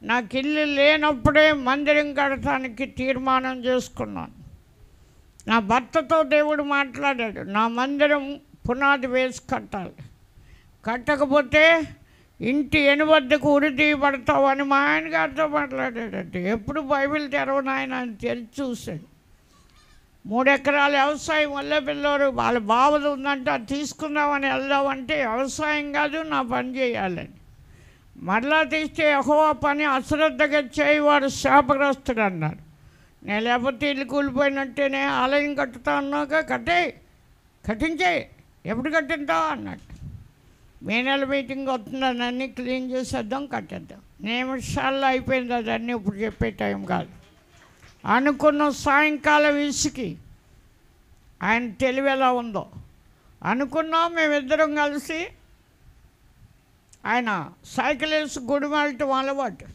నాకు ఇల్లు లేనప్పుడే మందిరం కడటానికి తీర్మానం చేసుకున్నాను. నా భర్తతో దేవుడు మాట్లాడాడు, నా మందిరం పునాది వేసి కట్టాలి, కట్టకపోతే ఇంటి ఎనువద్దకు ఉరి తీయబడతావు అని మా ఆయన గారితో మాట్లాడాడంటే. ఎప్పుడు బైబిల్ తెరవని ఆయన తెరిచి చూశాడు. 3 ఎకరాల వ్యవసాయం వల్ల పిల్లలు వాళ్ళ బావది ఉందంటే అది తీసుకుందామని వెళ్దామంటే వ్యవసాయం కాదు, నా పని చేయాలని. మరలా తీస్తే యెహోవా పని అశ్రద్ధగా చేయవాడు శాపగ్రస్తుడు అన్నాడు. నేను లేకపోతే ఇల్లు కూలిపోయినట్టేనే, ఆలయం కట్టుతా అన్నాక కట్టించే, ఎప్పుడు కట్టింటావు అన్నాడు. మే నెల మీటింగ్ వస్తుందని అన్నీ క్లీన్ చేసేద్దాం, కట్టేద్దాం. నిమిషాల్లో అయిపోయింది అదన్నీ, ఇప్పుడు చెప్పే టైం కాదు. అనుకున్న సాయంకాలం ఇసుకి ఆయన తెలివి ఎలా ఉందో అనుకున్నాం. మేమిద్దరం కలిసి ఆయన సైకిల్ వేసి గుడి వెళ్ళటం అలవాటు.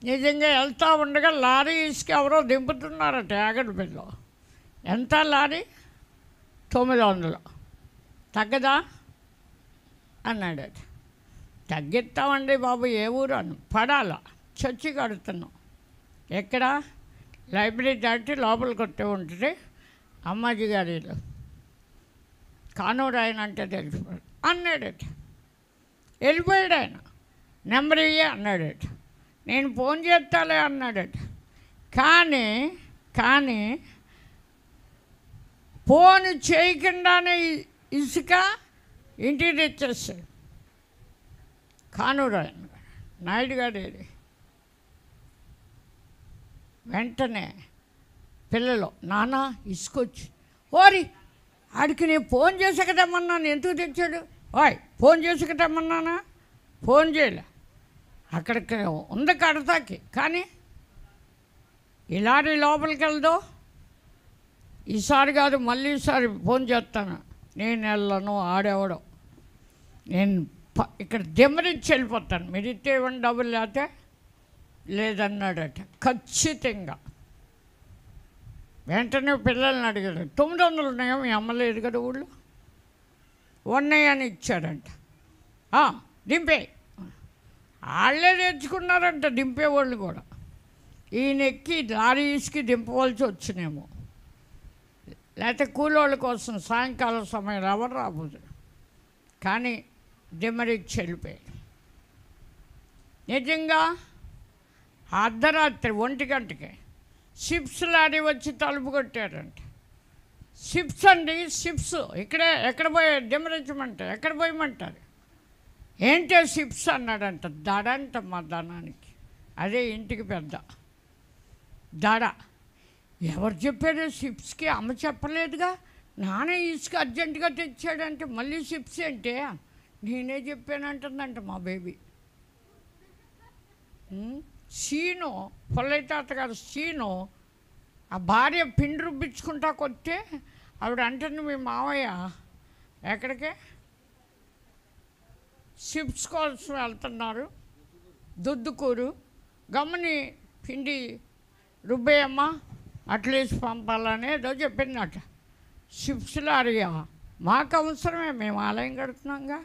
నిజంగా వెళ్తూ ఉండగా లారీ ఇసుక ఎవరో దింపుతున్నారట యాగడిపల్లిలో. ఎంత లారీ? 900. తగ్గదా అన్నాడట. తగ్గిస్తామండి బాబు, ఏ ఊరు అను. పడాలా, చర్చి కడుతున్నాం. ఎక్కడ? లైబ్రరీ దాటి లోపలికి కొట్టే ఉంటుంది, అమ్మాజీ గారిలో. కానూరు ఆయన అంటే తెలిసిపోయాడు అన్నాడట. వెళ్ళిపోయాడు ఆయన. నెంబర్ ఇయ్యే అన్నాడట. నేను ఫోన్ చేస్తాలే అన్నాడట. కానీ ఫోన్ చేయకుండానే ఇసుక ఇంటికి తెచ్చేస్తాడు. కానూరు ఆయన నాయుడు గారు. వెంటనే పిల్లలు, నాన్న ఇసుకొచ్చి, ఓరి ఆడికి నేను ఫోన్ చేసాక తెమ్మన్నాను, ఎందుకు తెచ్చాడు? ఫోన్ చేసాక తెమ్మన్నానా? ఫోన్ చేయలే, అక్కడికి ఉంది కడతాకి. కానీ ఇలాంటి లోపలికి వెళ్దో, ఈసారి కాదు మళ్ళీ ఈసారి ఫోన్ చేస్తాను. నేను వెళ్ళను, ఆడేవడం. నేను ఇక్కడ దెమ్మరించి వెళ్ళిపోతాను, మీరు ఇస్తే ఇవ్వండి డబ్బులు, లేకపోతే లేదన్నాడట. ఖచ్చితంగా వెంటనే పిల్లల్ని అడిగాడు, 900 ఉన్నాయో మీ అమ్మ లేదు కదా ఊళ్ళో? ఉన్నాయని ఇచ్చాడంట. దింపే, వాళ్ళే తెచ్చుకున్నారంట దింపేవాళ్ళు కూడా. ఈయన ఎక్కి లారీ ఇసుకి దింపవలసి వచ్చినేమో, లేకపోతే కూలోళ్ళ కోసం సాయంకాలం సమయం ఎవరు రాబోదు. కానీ దిమ్మరిచ్చి వెళ్ళిపోయాడు. నిజంగా అర్ధరాత్రి 1 గంటకి షిప్స్ లారీ వచ్చి తలుపు కొట్టారంట. షిప్స్ అండి, షిప్స్ ఇక్కడే. ఎక్కడ పోయి దిమ్మరించమంటే ఎక్కడ పోయమంటారు? ఏంటో షిప్స్ అన్నాడంట. దడ అంట మా ధనానికి, అదే ఇంటికి పెద్ద దడ. ఎవరు చెప్పారు షిప్స్కి? అమ్మ చెప్పలేదుగా. నానే ఇసుక అర్జెంటుగా తెచ్చాడంటే మళ్ళీ షిప్స్ అంటే నేనే చెప్పానంటుందంట మా బేబీ. సీను, పొల్లయ్య తాత గారు సీను, ఆ భార్య పిండి రుబ్బించుకుంటా కొట్టే ఆవిడ అంటుంది, మీ మావయ్య ఎక్కడికే షిప్స్ కోసం వెళ్తున్నారు, దుద్దుకూరు, గమ్మని పిండి రుబ్బేయమ్మ అట్లేసి పంపాలని ఏదో చెప్పిందట. షిప్స్ లారీయా? మాకు అవసరమే, మేము ఆలయం కడుతున్నాంగా,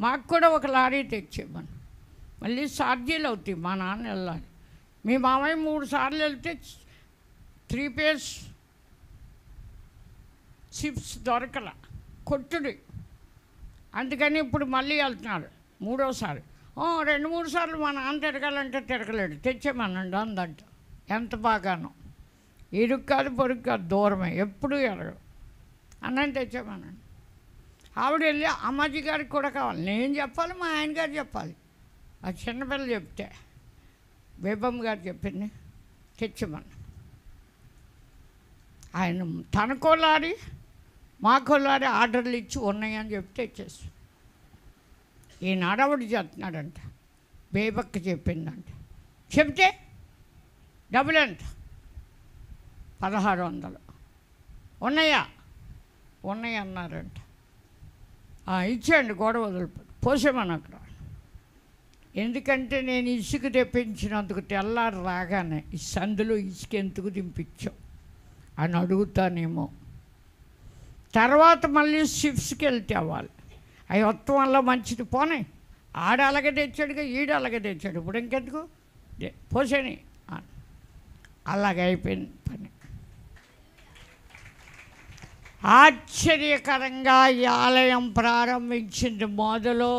మాకు కూడా ఒక లారీ తెచ్చేయమని. మళ్ళీ ఛార్జీలు అవుతాయి, మా నాన్న వెళ్ళాలి. మీ మామయ్య 3 సార్లు వెళ్తే 3 పేస్ షిప్స్ దొరకల, కొట్టుడు. అందుకని ఇప్పుడు మళ్ళీ వెళ్తున్నారు 3వసారి. 2-3 సార్లు మా నాన్న తిరగాలంటే తిరగలేడు, తెచ్చేమనండి అందంట. ఎంత బాగానో, ఇరుగు కాదు పొరుగు కాదు, దూరమే, ఎప్పుడూ ఎరగదు. అన్నం తెచ్చేమనండి. ఆవిడ వెళ్ళి అమ్మాజీ గారికి కూడా కావాలి, నేను చెప్పాలి, మా ఆయన గారు చెప్పాలి. ఆ చిన్నపిల్ల చెప్తే బేబమ్మ గారు చెప్పింది తెచ్చమని. ఆయన తనకో లారీ మాకో లారీ ఆర్డర్లు ఇచ్చి ఉన్నాయని చెప్తే తెచ్చేసి ఈయన అడవుడు చేస్తున్నాడంట. బేబక్క చెప్పిందంట. చెప్తే డబ్బులు ఎంత? 1600. ఉన్నాయా? ఉన్నాయి అన్నారంట. ఇచ్చేయండి, గొడవ వదిలిపోయి పోసేమని అక్కడ. ఎందుకంటే నేను ఇసుక తెప్పించినందుకు తెల్లారి రాగానే ఈ సందులో ఇసుక ఎందుకు దింపించావు అని అడుగుతానేమో. తర్వాత మళ్ళీ షిప్స్కి వెళ్తే అవ్వాలి, అవి మొత్తం వల్ల మంచిది. పోనీ ఆడ అలాగే తెచ్చాడుగా, ఈడు అలాగే తెచ్చాడు, ఇప్పుడు ఇంకెందుకు పోసేని. అలాగే అయిపోయింది పని. ఆశ్చర్యకరంగా ఈ ఆలయం ప్రారంభించింది మొదలు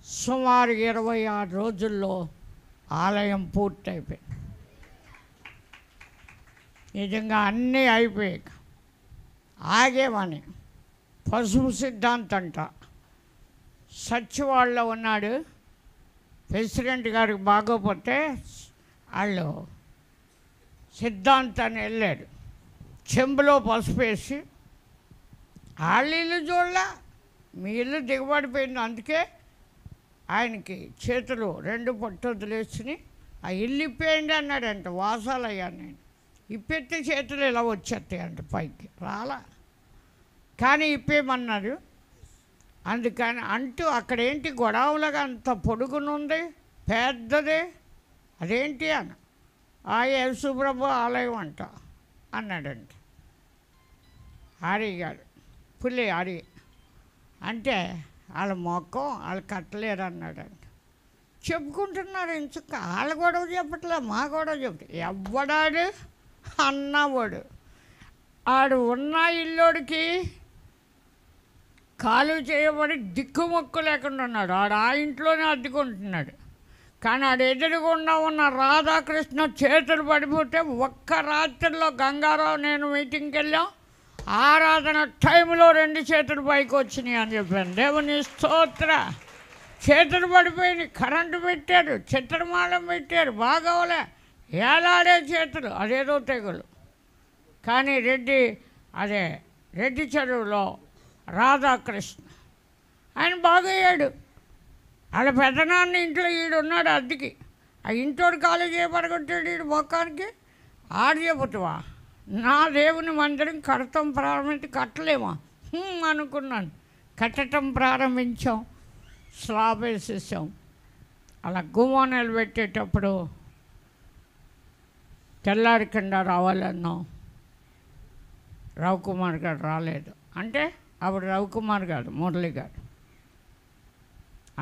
సుమారు 26 రోజుల్లో ఆలయం పూర్తయిపోయింది. నిజంగా అన్నీ అయిపోయాయి. ఆగేమని పసుపు సిద్ధాంతంట సచివాళ్ళలో ఉన్నాడు. ప్రెసిడెంట్ గారికి బాగోపోతే వాళ్ళు సిద్ధాంతాన్ని వెళ్ళాడు, చెంబులో పసుపు వేసి. వాళ్ళ ఇల్లు చూడలే, మీ ఇల్లు దిగబడిపోయింది, అందుకే ఆయనకి చేతులు 2 పట్టు వదిలేసుకుని ఆ ఇల్లు ఇప్పేయండి అన్నాడంట. వాసాలు అయ్యాను నేను, ఇప్పెత్తే చేతులు ఇలా వచ్చేస్తాయంట, పైకి రాలా, కానీ ఇప్పేయమన్నారు. అందుకని అంటూ అక్కడేంటి గొడవలుగా అంత పొడుగునుంది, పెద్దదే, అదేంటి అని. ఆ యేసుప్రభు ఆలయం అంట అన్నాడంట. అడిగాడు పులి అడిగి, అంటే వాళ్ళ మొక్కం వాళ్ళు కట్టలేరు అన్నాడంట. చెప్పుకుంటున్నారు ఇంచుక, వాళ్ళ గొడవ చెప్పట్లే, మా గొడవ చెప్పట్లే. ఎవ్వడాడు అన్నవాడు ఆడు ఉన్న ఇల్లుడికి కాలు చేయబడి దిక్కుమొక్కు లేకుండా ఉన్నాడు. ఆడు ఆ ఇంట్లోనే అద్దెకుంటున్నాడు. కానీ ఆడు ఎదురుగుండా ఉన్న రాధాకృష్ణ చేతులు పడిపోతే ఒక్క రాత్రిలో గంగారావు నేను మీటింగ్కి వెళ్ళాం, ఆరాధన టైంలో 2 చేతులు పైకి వచ్చినాయి అని చెప్పాను. దేవుని స్తోత్ర. చేతులు పడిపోయినాయి, కరెంటు పెట్టారు, చిత్రమాలం పెట్టారు, బాగోలే, ఏలాడే చేతులు, అదేదో తెగులు. కానీ రెడ్డి చెరువులో రాధాకృష్ణ ఆయన బాగయ్యాడు. వాళ్ళ పెద్దనాన్న ఇంట్లో ఈడున్నాడు అద్దెకి, ఆ ఇంటోడు కాలేజీ చేయబడగొట్టాడు ఈడు మొక్కానికి. ఆడు చెబుతావా నా దేవుని మందిరం కడతాం ప్రారంభించి, కట్టలేమా అనుకున్నాను. కట్టడం ప్రారంభించాం, స్లాబ్ వేసేసాం. అలా గుమ్మానాలు పెట్టేటప్పుడు తెల్లారికుండా రావాలన్నాం. రవికుమార్ గారు రాలేదు. అంటే అప్పుడు రవికుమార్ గారు, మురళి గారు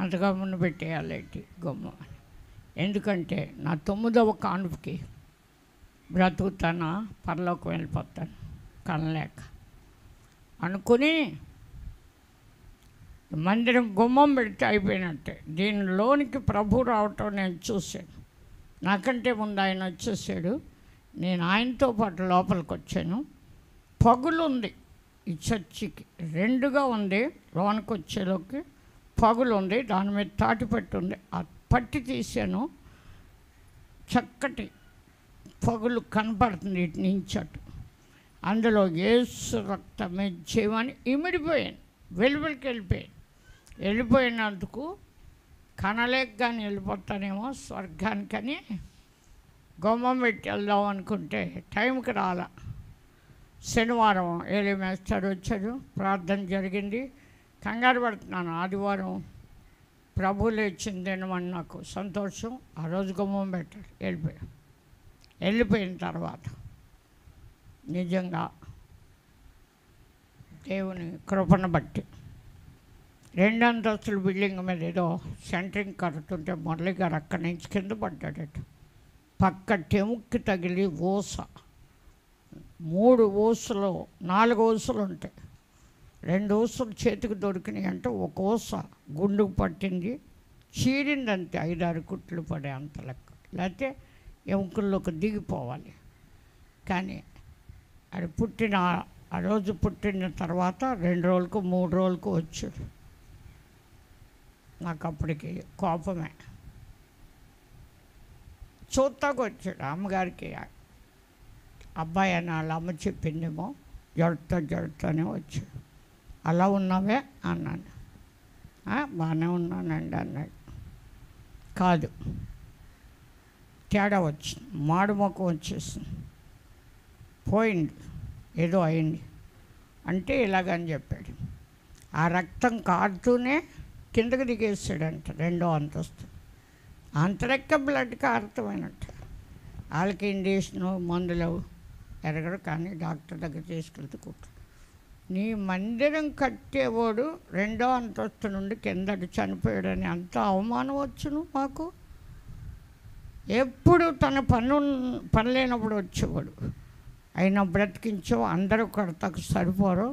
అంతగా ముందు పెట్టేయాలేంటి గుమ్మ. ఎందుకంటే నా 9వ కానుపుకి బ్రతుకుతానా పరలోకి వెళ్ళిపోతాను కనలేక అనుకుని మందిరం గుమ్మం పెడితే అయిపోయినట్టే. దీనిలోనికి ప్రభు రావటం నేను చూశాను. నాకంటే ముందు ఆయన వచ్చేసాడు, నేను ఆయనతో పాటు లోపలికి వచ్చాను. పగులుంది ఈ చర్చికి, 2గా ఉంది. లోనికి వచ్చేలోకి పగులు ఉంది, దాని మీద తాటి పట్టి ఉంది. ఆ పట్టి తీసాను, చక్కటి పగులు కనపడుతుంది ఇటు నుంచి అటు. అందులో యేసు రక్తమే జీవని ఇమిడిపోయాను, వెలువలికి వెళ్ళిపోయినందుకు కనలేక కానీ వెళ్ళిపోతానేమో స్వర్గానికని గుమ్మం పెట్టి వెళ్దాం అనుకుంటే టైంకి రాలా. శనివారం ఏలిమేస్తాడు వచ్చాడు, ప్రార్థన జరిగింది. కంగారు పడుతున్నాను. ఆదివారం ప్రభు లేచిందేనమని నాకు సంతోషం. ఆ రోజు గుమ్మం పెట్టాడు, వెళ్ళిపోయిన తర్వాత నిజంగా దేవుని కృపను బట్టి 2 అంతస్తుల బిల్డింగ్ మీద ఏదో సెంటరింగ్ కడుతుంటే మురళి గారు అక్కడి నుంచి కింద పడ్డాడట. పక్క టెముక్కి తగిలి ఊస, 3 ఊసలు 4 ఊసలు ఉంటాయి. 2 ఊసలు చేతికి దొరికినాయి అంటే 1 ఊస గుండుకు పట్టింది, చీరిందంతే. 5-6 కుట్లు పడే అంత లెక్క, లేకపోతే ఎముకల్లోకి దిగిపోవాలి. కానీ అది ఆ రోజు పుట్టిన తర్వాత 2 రోజులకు 3 రోజులకు వచ్చాడు. నాకు అప్పటికి కోపమే. చూస్తాకు వచ్చాడు. అమ్మగారికి అబ్బాయి అని వాళ్ళ అమ్మ చెప్పిందేమో, జడుతూనే వచ్చాడు. అలా ఉన్నావే అన్నాను. బాగానే ఉన్నానండి అన్నాడు. కాదు, తేడా వచ్చింది, మాడు ముఖం వచ్చేసింది, పోయింది, ఏదో అయింది అంటే ఇలాగని చెప్పాడు. ఆ రక్తం కారుతూనే కిందకి దిగేసాడంట 2వ అంతస్తు. అంతరెక్క బ్లడ్ కారుతమైనట్టు. వాళ్ళకి ఇంజక్షను మందులు ఎరగరు, కానీ డాక్టర్ దగ్గర తీసుకెళ్తే కుట్టు నీ మందిరం కట్టేవాడు 2వ అంతస్తు నుండి కిందకి చనిపోయాడని అంత అవమానం వచ్చును మాకు. ఎప్పుడు తన పని లేనప్పుడు వచ్చేవాడు. అయినా బ్రతికించావు, అందరూ కడతకు సరిపోరు,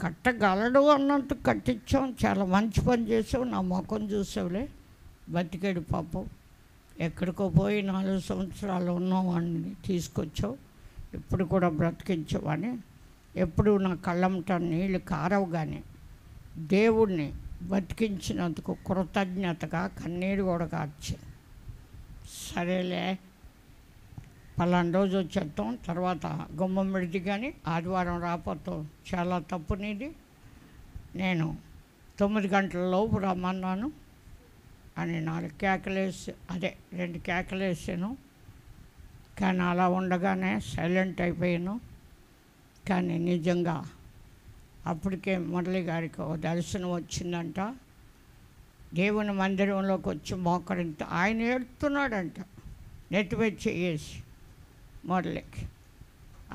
కట్టగలడు అన్నంత కట్టించాం. చాలా మంచి పని చేసావు, నా ముఖం చూసావులే, బతికాడు పాపం. ఎక్కడికో పోయి 4 సంవత్సరాలు ఉన్నవాడిని తీసుకొచ్చావు, ఇప్పుడు కూడా బ్రతికించావని ఎప్పుడు నా కళ్ళంట నీళ్ళు కారవు. కానీ దేవుడిని బతికించినందుకు కృతజ్ఞతగా కన్నీరు కూడా కార్చాను. సరేలే పలానా రోజు వచ్చేస్తాం, తర్వాత గుమ్మం విడిది, కానీ ఆదివారం రాపోతాం, చాలా తప్పు నీది, నేను 9 గంటల లోపు రమ్మన్నాను అని 4 కేకలేసి, అదే 2 కేకలేసాను. కానీ అలా ఉండగానే సైలెంట్ అయిపోయాను. కానీ నిజంగా అప్పటికే మురళి గారికి ఒక దర్శనం వచ్చిందంట. దేవుని మందిరంలోకి వచ్చి మోకరింత ఆయన ఏడుతున్నాడంట, నెత్తిపై చేసి మురళికి.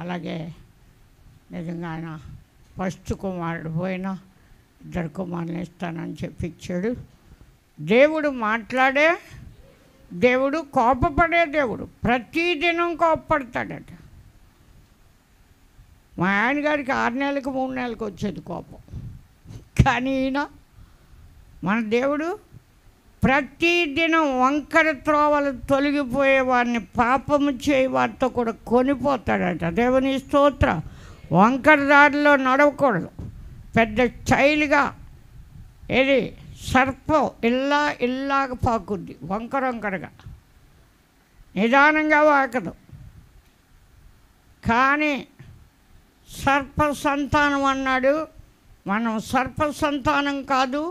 అలాగే నిజంగా ఆయన ఫస్ట్ కుమారుడు పోయినా 2 కుమారులు ఇస్తానని చెప్పి ఇచ్చాడు. దేవుడు మాట్లాడే దేవుడు, కోపపడే దేవుడు, ప్రతిదినం కోపపడతాడట. మా ఆయన గారికి 6 నెలలకు 3 నెలలకు వచ్చేది కోపం. కానీ ఈయన మన దేవుడు ప్రతిదినం వంకర త్రోవలు తొలగిపోయే వారిని, పాపము చేయి వారితో కూడా కొనిపోతాడట. దేవుని స్తోత్రం. వంకర దారిలో నడవకూడదు. పెద్ద స్టైల్గా ఏది సర్పం ఇల్లాగ పాకుద్ది, వంకరగా నిదానంగా వాకదు. కానీ సర్ప సంతానం అన్నాడు. మనం సర్ప సంతానం కాదు,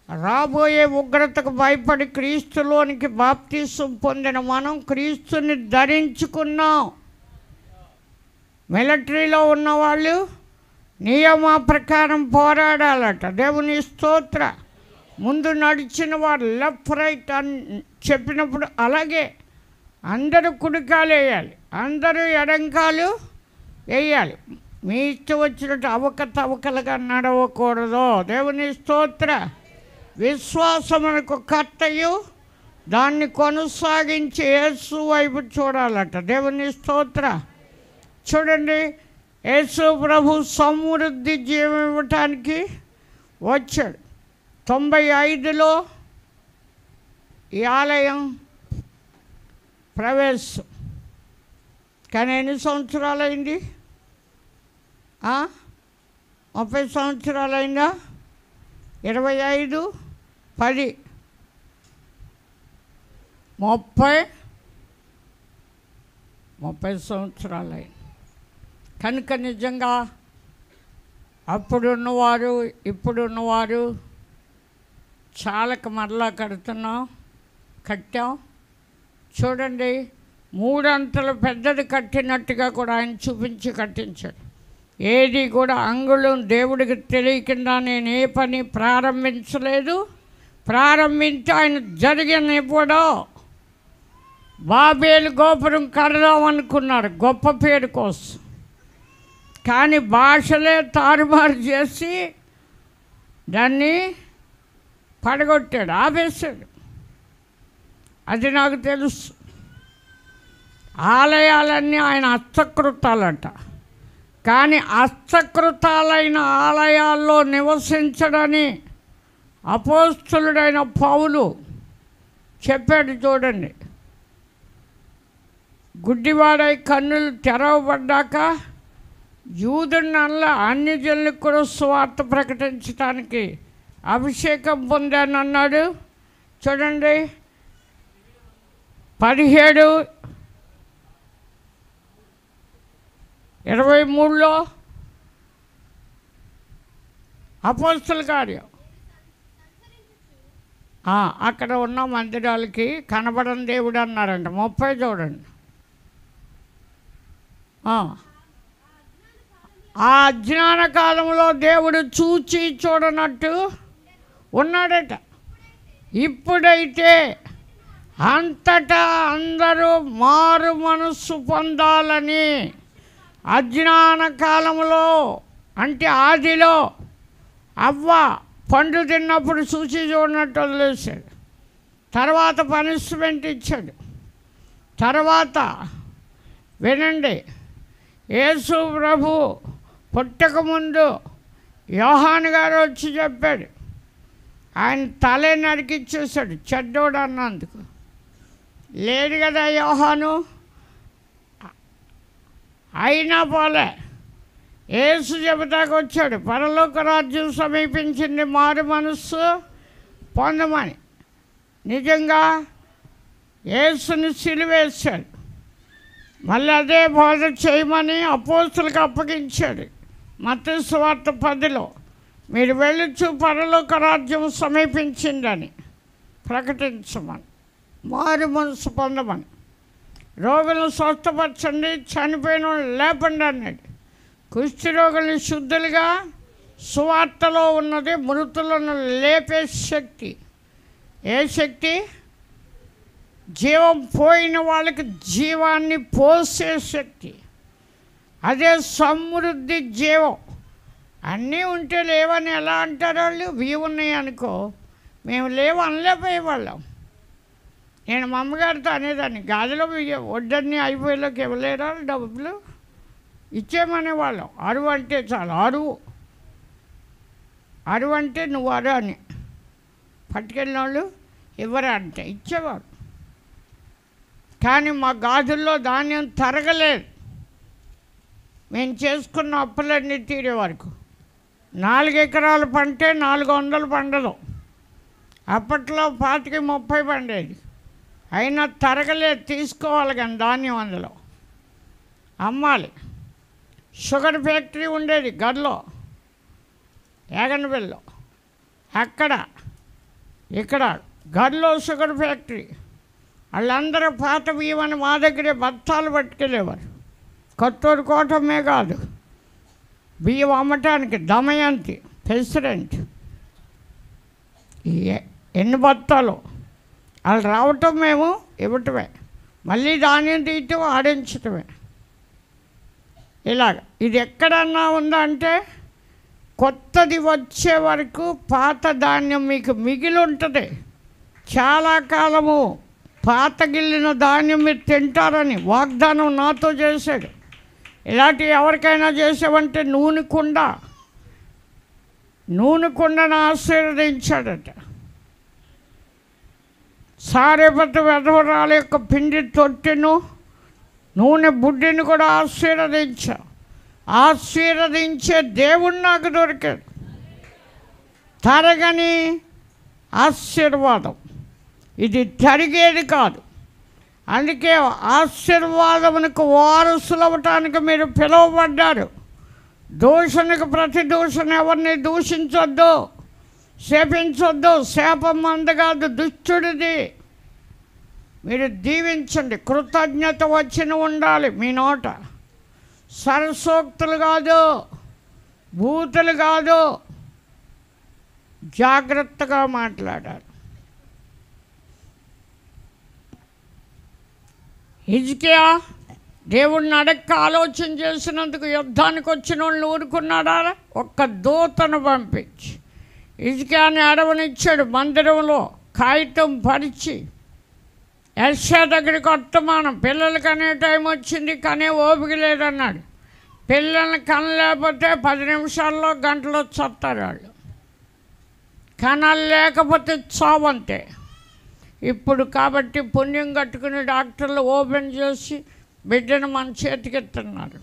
రాబోయే ఉగ్రతకు భయపడి క్రీస్తులోనికి బాప్తీసం పొందిన మనం క్రీస్తుని ధరించుకున్నాం. మిలిటరీలో ఉన్నవాళ్ళు నియమ ప్రకారం పోరాడాలట. దేవుని స్తోత్ర. ముందు నడిచిన వారు లెఫ్ట్ రైట్ అని చెప్పినప్పుడు అలాగే అందరూ కుడికాలు వేయాలి, అందరూ ఎడంకాలు వేయాలి. మీ ఇష్టం వచ్చినట్టు అవకతవకలుగా నడవకూడదు. దేవుని స్తోత్ర. విశ్వాసమునకు కర్తయు దాన్ని కొనసాగించి యేసు వైపు చూడాలట. దేవుని స్తోత్ర. చూడండి, యేసు ప్రభు సమృద్ధి జీవం ఇవ్వటానికి వచ్చాడు. 95లో ఈ ఆలయం ప్రవేశం. కానీ ఎన్ని సంవత్సరాలైంది? 30 సంవత్సరాలైందా? 25, 10, 30 సంవత్సరాలైంది. కనుక నిజంగా అప్పుడున్నవారు ఇప్పుడున్నవారు చాలక మరలా కట్టాం. చూడండి, 3 అంతలు పెద్దది కట్టినట్టుగా కూడా ఆయన చూపించి కట్టించాడు. ఏది కూడా అంగుళం దేవుడికి తెలియకుండా నేను ఏ పని ప్రారంభించలేదు. ప్రారంభించి ఆయన జరిగినివ్వడో. బాబేలు గోపురం కడదాం అనుకున్నారు గొప్ప పేరు కోసం, కానీ భాషలే తారుమారు చేసి దాన్ని పడగొట్టాడు, ఆపేశాడు. అది నాకు తెలుసు. ఆలయాలన్నీ ఆయన హస్తకృతాలట. కానీ హస్తకృతాలైన ఆలయాల్లో నివసించడని అపోస్తలుడైన పౌలు చెప్పాడు. చూడండి, గుడ్డివాడై కన్నులు తెరవబడ్డాక యూదునల్లా అన్ని జనులకు కూడా సువార్త ప్రకటించడానికి అభిషేకం పొందానన్నాడు. చూడండి, 17:23లో అపోస్తల కార్యం. అక్కడ ఉన్న మందిరాలకి కనబడని దేవుడు అన్నారంట. 30 చూడండి. ఆ అజ్ఞాన కాలంలో దేవుడు చూచి చూడనట్టు ఉన్నాడట. ఇప్పుడైతే అంతటా అందరూ మారు మనస్సు పొందాలని అజ్ఞాన కాలంలో అంటే ఆదిలో అవ్వ పండు తిన్నప్పుడు చూసి చూడనట్టు వదిలేశాడు. తర్వాత పనిష్మెంట్ ఇచ్చాడు. తర్వాత వినండి, యేసు ప్రభు పుట్టకముందు యోహాను గారు వచ్చి చెప్పాడు, ఆయన తలే నరికిచ్చేసాడు చెడ్డోడు అన్నందుకు. లేదు కదా యోహాను, అయినా పోలే. యేసు చెబుతాకు వచ్చాడు, పరలోక రాజ్యం సమీపించింది, మారు మనస్సు పొందమని. నిజంగా యేసుని సిలువేశాడు. మళ్ళీ అదే బోధ చేయమని అపోస్తులకు అప్పగించాడు. మత్తయి సువార్త 10లో మీరు వెళ్ళొచ్చు, పరలోక రాజ్యం సమీపించిందని ప్రకటించమని, మారు మనసు పొందమని, రోగులను స్వస్థపరచండి, చనిపోయిన వాళ్ళు లేపండి అన్నాడు. కుష్టి రోగుల్ని శుద్ధులుగా సువార్తలో ఉన్నది మృతులను లేపే శక్తి. ఏ శక్తి? జీవం పోయిన వాళ్ళకి జీవాన్ని పోసే శక్తి. అదే సమృద్ధి జీవం. అన్నీ ఉంటే లేవని ఎలా అంటారు వాళ్ళు? ఇవి ఉన్నాయి అనుకో, మేము లేవు అనలేకపోయేవాళ్ళం. నేను మా అమ్మగారితో అనేదాన్ని, గాదిలో వడ్డన్నీ అయిపోయేలోకి ఇవ్వలేరా డబ్బులు, ఇచ్చేమనేవాళ్ళం. అరువు అంటే చాలు, అరువు అంటే నువ్వు అరు అని, పట్టుకెళ్ళిన వాళ్ళు ఇవ్వరా అంటే ఇచ్చేవారు. కానీ మా గాజుల్లో ధాన్యం తరగలేదు. మేము చేసుకున్న అప్పులన్నీ తీరే వరకు 4 ఎకరాల పంటే 400 పండదు. అప్పట్లో 25-30 పండేది. అయినా తరగలేదు. తీసుకోవాలి కానీ ధాన్యం అందులో అమ్మాలి. షుగర్ ఫ్యాక్టరీ ఉండేది గడ్లో, యాగనబెల్లో. అక్కడ ఇక్కడ గడ్లో షుగర్ ఫ్యాక్టరీ. వాళ్ళందరూ పాత బియ్యమని మా దగ్గరే బత్తాలు పట్టుకెళ్ళేవారు. కొత్తూరు కోటమే కాదు, బియ్యం అమ్మటానికి దమయంతి ప్రెసిడెంట్. ఎన్ని బత్తాలు వాళ్ళు రావటం, మేము ఇవ్వటమే, మళ్ళీ ధాన్యం తీయటం, ఆడించటమే. ఇలాగ ఇది ఎక్కడన్నా ఉందా అంటే, కొత్తది వచ్చే వరకు పాత ధాన్యం మీకు మిగిలి ఉంటుంది. చాలా కాలము పాత గిల్లిన ధాన్యం మీరు తింటారని వాగ్దానం నాతో చేశాడు. ఇలాంటివి ఎవరికైనా చేసావంటే నూనె కుండను ఆశీర్వదించాడట. సారేపతి వెధవరాల యొక్క పిండి తొట్టెను, నూనె బుడ్డిని కూడా ఆశీర్వదించే దేవుడు నాకు దొరికాడు. తరగని ఆశీర్వాదం, ఇది తరిగేది కాదు. అందుకే ఆశీర్వాదమునకు వారసులు అవ్వటానికి మీరు పిలువబడ్డారు. దూషణకు ప్రతి దూషణ, ఎవరిని దూషించొద్దు, శపించొద్దు. శాపం అందగాదు, దుష్టుడిది. మీరు దీవించండి. కృతజ్ఞత వచ్చిన ఉండాలి మీ నోట. సరసోక్తులు కాదు, బూతులు కాదు, జాగ్రత్తగా మాట్లాడాలి. హిజ్కియా దేవుడిని అడక్క ఆలోచన చేసినందుకు యుద్ధానికి వచ్చిన వాళ్ళని ఊరుకున్నాడా? ఒక్క దూతను పంపించి హిజ్కియాని అడవనిచ్చాడు. మందిరంలో కాగితం పరిచి యెషయా దగ్గరికి వర్తమానం, పిల్లలకి అనే టైం వచ్చింది, కనే ఓపిక లేదన్నాడు. పిల్లల్ని కనలేకపోతే 10 నిమిషాల్లో గంటలో చస్తారు వాళ్ళు. కనాలు లేకపోతే చావంతే. ఇప్పుడు కాబట్టి పుణ్యం కట్టుకుని డాక్టర్లు ఓపెన్ చేసి బిడ్డను మన చేతికెత్తున్నారు.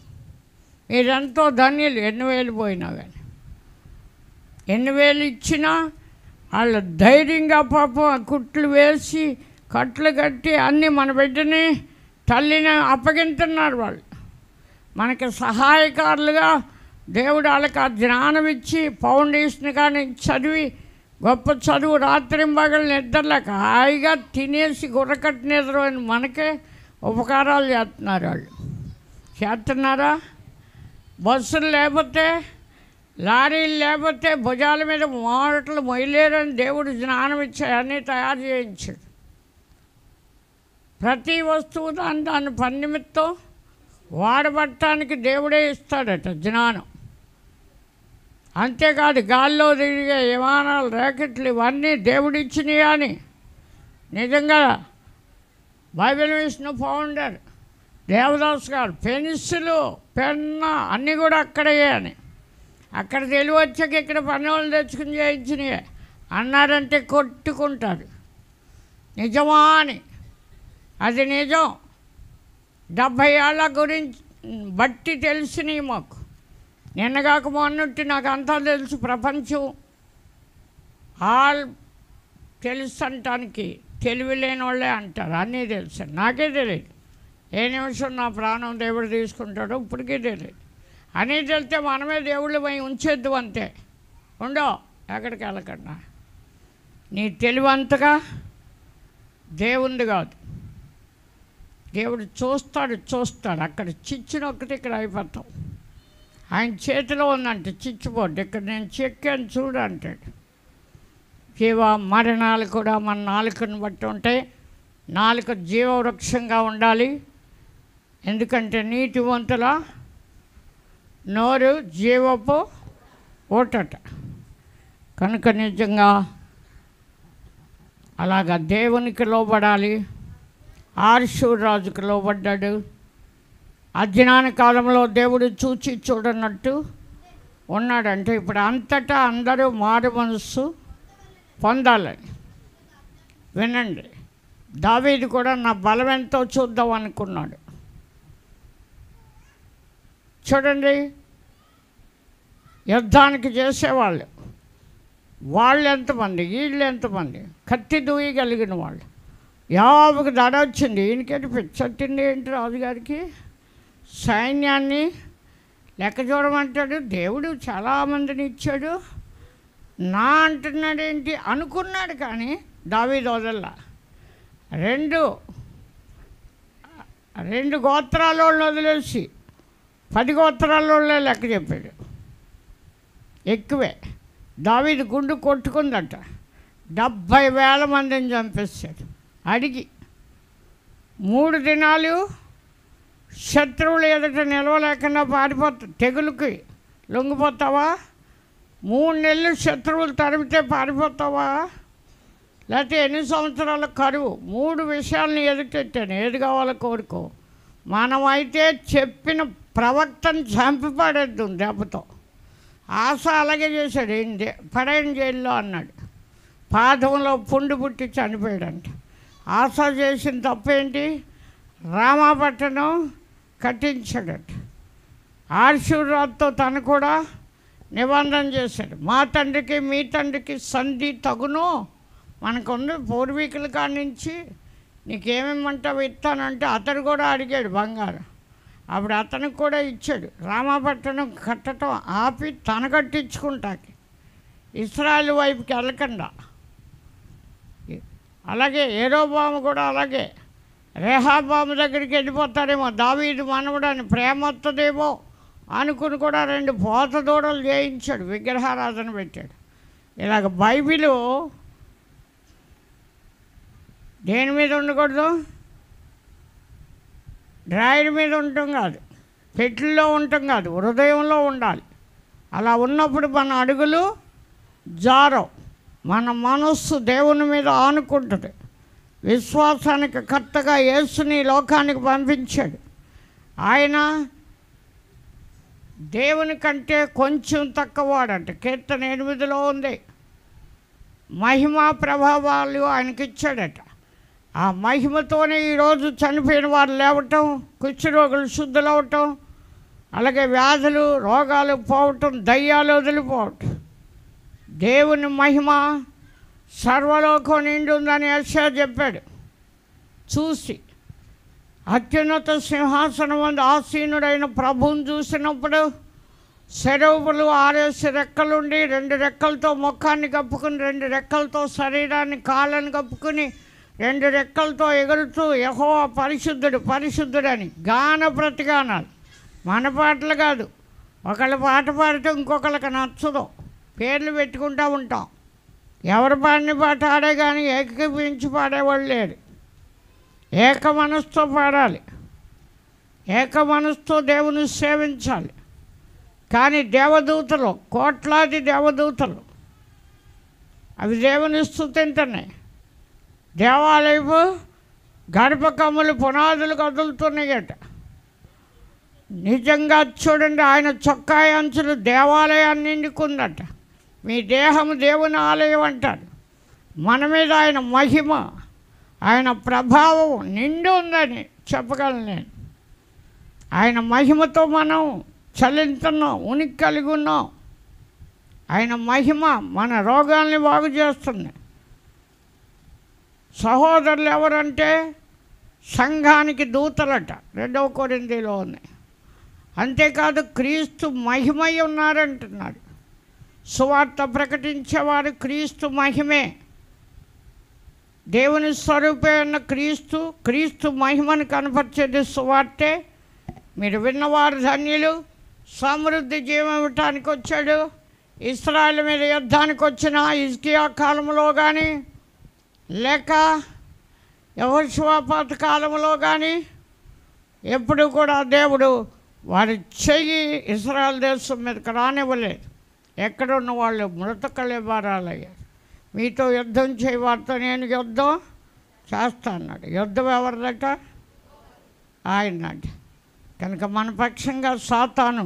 మీరెంతో ధన్యులు. 8,000 పోయినా కానీ, 8,000 ఇచ్చినా వాళ్ళు ధైర్యంగా పాపం కుట్లు వేసి కట్లు కట్టి అన్నీ మన బిడ్డని తల్లిని అప్పగింటున్నారు. వాళ్ళు మనకి సహాయకారులుగా దేవుడు వాళ్ళకి ఆ జ్ఞానం ఇచ్చి ఫౌండేషన్ కానీ చదివి గొప్ప చదువు, రాత్రింబగలు నిద్రలేక హాయిగా తినేసి గుర్రకట్టి నిద్రపోయిన మనకే ఉపకారాలు చేస్తున్నారు. వాళ్ళు చేస్తున్నారా? బస్సులు లేకపోతే, లారీలు లేకపోతే భుజాల మీద మోటలు మొయ్యలేరని దేవుడు జ్ఞానం ఇచ్చాడు, అన్నీ తయారు చేయించాడు. ప్రతి వస్తువు దాని పని నిమిత్తం వాడబట్టడానికి దేవుడే ఇస్తాడట జ్ఞానం. అంతేకాదు గాల్లో తిరిగే విమానాలు, ర్యాకెట్లు ఇవన్నీ దేవుడిచ్చినవి అని. నిజంగా బైబిల్ మిషన్ ఫౌండర్ దేవదాస్ గారు పెన్సిలు, పెన్న అన్నీ కూడా అక్కడే అని. అక్కడ తెలివి వచ్చాక ఇక్కడ పని వాళ్ళు తెచ్చుకుని చేయించినవి అన్నారంటే కొట్టుకుంటారు. నిజమా అని. అది నిజం. 70 ఏళ్ళ గురించి బట్టి తెలిసినవి మాకు. నిన్నగాక మొన్నట్టు నాకు అంతా తెలుసు. ప్రపంచం ఆల్ తెలుసు అంటానికి తెలివి లేని వాళ్ళే అంటారు. అన్నీ తెలుసు. నాకే తెలియదు. ఏ నిమిషం నా ప్రాణం దేవుడు తీసుకుంటాడో ఇప్పటికీ తెలియదు. అన్నీ తెలిస్తే మనమే దేవుళ్ళు పోయి ఉంచేద్దు అంతే. ఉండో ఎక్కడికి వెళ్ళకుండా. నీ తెలివంతగా దేవుంది కాదు. దేవుడు చూస్తాడు. అక్కడ చిచ్చు నొక్కితే ఇక్కడ అయిపోతాం. ఆయన చేతిలో ఉందంటే చిచ్చుబోర్డు. ఇక్కడ నేను చెక్కాను చూడు అంటాడు. జీవ మరణాలు కూడా మన నాలుకను బట్టి ఉంటాయి. నాలుక జీవవృక్షంగా ఉండాలి. ఎందుకంటే నీతివంతుల నోరు జీవపు ఓటట. కనుక నిజంగా అలాగా దేవునికి లోబడాలి. ఆర్షూరు రాజుకు లోబడ్డాడు. అజ్ఞాన కాలంలో దేవుడు చూచి చూడనట్టు ఉన్నాడంటే ఇప్పుడు అంతటా అందరూ మారు మనస్సు పొందాలని. వినండి, దావీదు కూడా నా బలం ఎంతో చూద్దాం అనుకున్నాడు. చూడండి, యుద్ధానికి చేసేవాళ్ళు వాళ్ళు ఎంతమంది, వీళ్ళు ఎంతమంది, కత్తి దూయగలిగిన వాళ్ళు. యావకు దడ వచ్చింది. ఈయనకేంటి పిచ్చట్టింది ఏంటి రాజుగారికి? సైన్యాన్ని లెక్క చూడమంటాడు. దేవుడు చాలామందిని ఇచ్చాడు. నా అంటున్నాడు ఏంటి అనుకున్నాడు. కానీ దావీదు వదల్లా. రెండు గోత్రాల వాళ్ళు వదిలేసి 10 గోత్రాల వాళ్ళే లెక్క చెప్పాడు. ఎక్కువే. దావీదు గుండు కొట్టుకుందట. 70,000 మందిని చంపేశాడు. అడిగి 3 దినాలు శత్రువులు ఎదుట నిలవలేకుండా పారిపోతా. తెగులుకి లొంగిపోతావా? 3 నెలలు శత్రువులు తరిమితే పారిపోతావా? లేకపోతే ఎన్ని సంవత్సరాల కరువు? 3 విషయాలను ఎదుటెట్టాను. ఏది కావాలో కోరుకో. మనమైతే చెప్పిన ప్రవక్తను చంపి పడేద్దాం దెబ్బతో. ఆశ అలాగే చేశాడు. పడేయండి జైల్లో అన్నాడు. పాదంలో పుండు పుట్టి చనిపోయాడంట. ఆశ చేసిన తప్పేంటి? రామాపట్టణం కట్టించాడట. ఆర్షూరు రాజుతో తను కూడా నిబంధన చేశాడు. మా తండ్రికి మీ తండ్రికి సంధి తగును. మనకుంది పూర్వీకుల కాడి నుంచి. నీకేమేమంటావు ఇస్తానంటే అతడు కూడా అడిగాడు బంగారం. అప్పుడు అతనికి కూడా ఇచ్చాడు. రామాపట్టణం కట్టడం ఆపి తన కట్టించుకుంటాకి ఇశ్రాయేలు వైపుకి వెళ్ళకుండా. అలాగే యెరోబాము కూడా అలాగే రెహాబాము దగ్గరికి వెళ్ళిపోతారేమో. దావీదు మనవడని ప్రేమ వస్తుందేమో అనుకుని కూడా 2 పోత దూడలు చేయించాడు. విగ్రహారాధన పెట్టాడు. ఇలాగ బైబిలు దేని మీద ఉండకూడదు? డ్రాయర్ మీద ఉండటం కాదు, పెట్టెల్లో ఉండటం కాదు, హృదయంలో ఉండాలి. అలా ఉన్నప్పుడు మన అడుగులు జారవు. మన మనస్సు దేవుని మీద ఆనుకుంటుంది. విశ్వాసానికి కర్తగా యేసుని లోకానికి పంపించాడు. ఆయన దేవుని కంటే కొంచెం తక్కువవాడంట. కీర్తన 8లో ఉంది. మహిమా ప్రభావాలు ఆయనకిచ్చాడట. ఆ మహిమతోనే ఈరోజు చనిపోయిన వారు లేవటం, కుష్ఠరోగులు శుద్ధులవటం, అలాగే వ్యాధులు రోగాలు పోవటం, దయ్యాలు వదిలిపోవటం. దేవుని మహిమ సర్వలోకం నిండి ఉందని యెషయా చెప్పాడు. చూసి అత్యున్నత సింహాసనం ముందు ఆసీనుడైన ప్రభువుని చూసినప్పుడు శరవులు 6 రెక్కలుండి 2 రెక్కలతో ముఖాన్ని కప్పుకుని, 2 రెక్కలతో శరీరాన్ని కాళ్ళని కప్పుకుని, 2 రెక్కలతో ఎగురుతూ యెహోవా పరిశుద్ధుడు పరిశుద్ధుడని గాన ప్రతిగానాలు. మన పాటలు కాదు. ఒకళ్ళ పాట పాడితే ఇంకొకళ్ళకి నచ్చదు. పేర్లు పెట్టుకుంటూ ఉంటాం. ఎవరు పాడిన పాట ఆడే కానీ ఏకీపించి పాడేవాళ్ళు లేరు. ఏక మనసుతో పాడాలి. ఏక మనసుతో దేవుని సేవించాలి. కానీ దేవదూతలు, కోట్లాది దేవదూతలు, అవి దేవుని స్తుతింటున్నాయి. దేవాలయపు గడప కమ్ములు పునాదులు కదులుతున్నాయట. నిజంగా చూడండి, ఆయన చొక్కాయి అంచులు దేవాలయాన్ని నిండుకుందట. మీ దేహము దేవుని ఆలయం అంటారు. మన మీద ఆయన మహిమ, ఆయన ప్రభావం నిండి ఉందని చెప్పగలను నేను. ఆయన మహిమతో మనం చలింతున్నాం, ఉనికి కలిగి ఉన్నాం. ఆయన మహిమ మన రోగాల్ని బాగు చేస్తుంది. సహోదరులు ఎవరంటే సంఘానికి దూతలట, 2వ కొరింథీలో ఉన్నాయి. అంతేకాదు క్రీస్తు మహిమై ఉన్నారంటున్నాడు. సువార్త ప్రకటించేవారు క్రీస్తు మహిమే. దేవుని స్వరూపే ఉన్న క్రీస్తు మహిమను కనపరిచేది సువార్తే. మీరు విన్నవారు ధన్యులు. సమృద్ధి జీవం ఇవ్వటానికి వచ్చాడు. ఇశ్రాయేలు మీద యుద్ధానికి వచ్చిన హిజ్కియా కాలంలో కానీ, లేక యెహోషువపాతు కాలంలో కానీ ఎప్పుడు కూడా దేవుడు వారి చెయ్యి ఇశ్రాయేలు దేశం మీదకి రానివ్వలేదు. ఎక్కడున్న వాళ్ళు మృతకలే బారాలయ్యారు. మీతో యుద్ధం చేయవారితో నేను యుద్ధం చేస్తా అన్నాడు. యుద్ధం ఎవరిదట? ఆయనంట. కనుక మన పక్షంగా సాతాను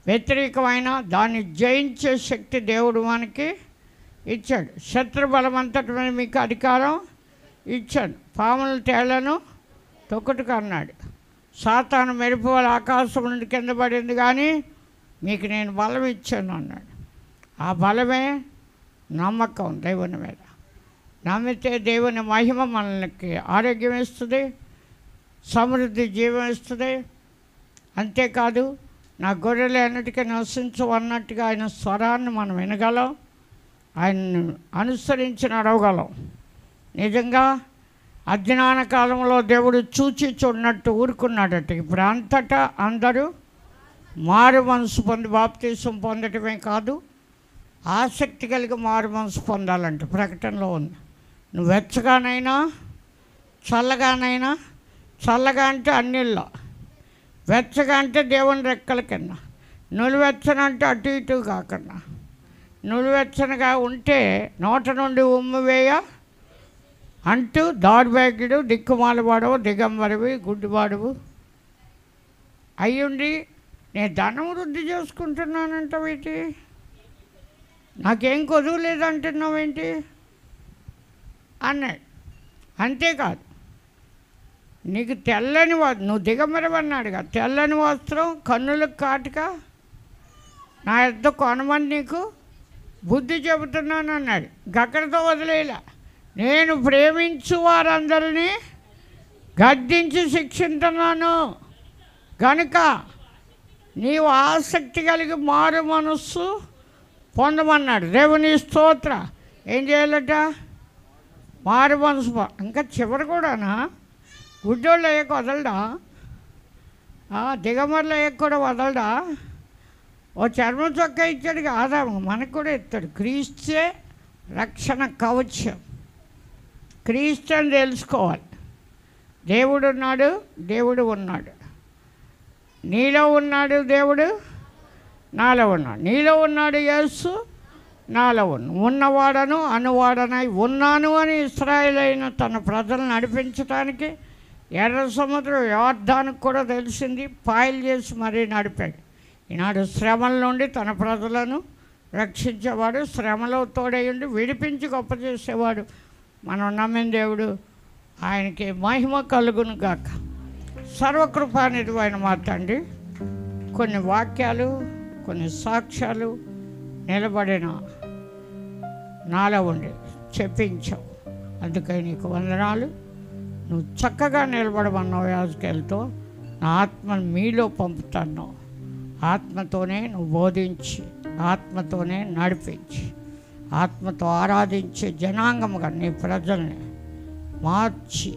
వ్యతిరేకమైన దాన్ని జయించే శక్తి దేవుడు మనకి ఇచ్చాడు. శత్రుబలం అంతటి మీద మీకు అధికారం ఇచ్చాడు. పాముల తేళ్లను తొక్కుటుకు అన్నాడు. సాతాను మెరుపు వల్ల ఆకాశం నుండి కింద పడింది, కానీ మీకు నేను బలం ఇచ్చాను అన్నాడు. ఆ బలమే నమ్మకం దేవుని మీద. నమ్మితే దేవుని మహిమ మనకి ఆరోగ్యం ఇస్తుంది, సమృద్ధి జీవం ఇస్తుంది. అంతేకాదు నా గొర్రెలు అన్నిటికీ నివసించు అన్నట్టుగా ఆయన స్వరాన్ని మనం వినగలం, ఆయన్ని అనుసరించి నడవగలం. నిజంగా అజ్ఞాన కాలంలో దేవుడు చూచి చూడనట్టు ఊరుకున్నాడట. ఇప్పుడు అంతటా అందరూ మారు మనసు పొంది బాప్తీసం పొందటమే కాదు, ఆసక్తి కలిగి మారు మనసు పొందాలంటే ప్రకటనలో ఉంది. నువ్వు వెచ్చగానైనా చల్లగానైనా, చల్లగా అంటే అన్నిల్లో, వెచ్చగా అంటే దేవుని రెక్కల కింద, నులివెచ్చనంటే అటు ఇటు కాకుండా. నులివెచ్చనగా ఉంటే నోట నుండి ఉమ్ము వేయ అంటూ దౌర్భాగ్యుడు, దిక్కుమాలవాడవు, దిగంబరివి, గుడ్డివాడువు అయ్యుండి నేను ధనం వృద్ధి చేసుకుంటున్నానంటావేంటి? నాకేం కొదువు లేదంటున్నావేంటి అన్నాడు. అంతేకాదు, నీకు తెల్లని నువ్వు దిగమరవన్నాడుగా, తెల్లని వస్త్రం, కన్నులకు కాటుక నా యొద్ద కొనమని నీకు బుద్ధి చెబుతున్నాను అన్నాడు. గక్కడితో వదిలేలా. నేను ప్రేమించు వారందరినీ గద్దించి శిక్షించున్నాను గనుక నీవు ఆసక్తి కలిగి మారు మనస్సు పొందమన్నాడు. దేవుని స్తోత్ర. ఏం చేయాలట? మారు మనసు. ఇంకా చివరి కూడానా? గుడ్డోళ్ళు అయ్యాక వదలడా? దిగమర్లు అయ్యాక కూడా వదలడా? ఓ చర్మం చొక్కా ఇచ్చాడు కాదా, మనకు కూడా ఇస్తాడు. క్రీస్తే రక్షణ కవచం. క్రీస్తు అని తెలుసుకోవాలి. దేవుడు ఉన్నాడు, దేవుడు ఉన్నాడు, నీలో ఉన్నాడు దేవుడు, నాలో ఉన్నాడు. నీలో ఉన్నాడు యేసు, నాలో ఉన్నవాడను అనువాడనై ఉన్నాను అని ఇశ్రాయేలు అయిన తన ప్రజలను నడిపించడానికి ఎర్ర సముద్రం యోర్దానికి కూడా తెలిసింది, పాయలు చేసి మరీ నడిపాడు. ఈనాడు శ్రమల నుండి తన ప్రజలను రక్షించేవాడు, శ్రమలో తోడేయుండి విడిపించి గొప్ప చేసేవాడు మనం నమ్మిన దేవుడు. ఆయనకి మహిమ కలుగును గాక. సర్వకృపానిధి అయిన మా తండ్రి, కొన్ని వాక్యాలు, కొన్ని సాక్ష్యాలు నిలబడిన నాలో ఉండి చెప్పించావు. అందుకని నీకు వందనాలు. నువ్వు చక్కగా నిలబడమన్నావు. యాజకులతో నా ఆత్మను మీలో పంపుతాను. ఆత్మతోనే నువ్వు బోధించి, ఆత్మతోనే నడిపించి, ఆత్మతో ఆరాధించే జనాంగముగా నీ ప్రజల్ని మార్చి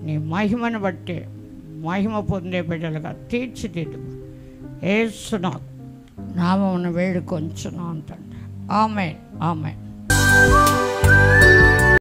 నీ మహిమను బట్టి మహిమ పొందే బిడ్డలుగా తీర్చిదిద్దు. యేసు నామమున వేడుకొంచున్నాను తండ్రి. ఆమేన్, ఆమేన్.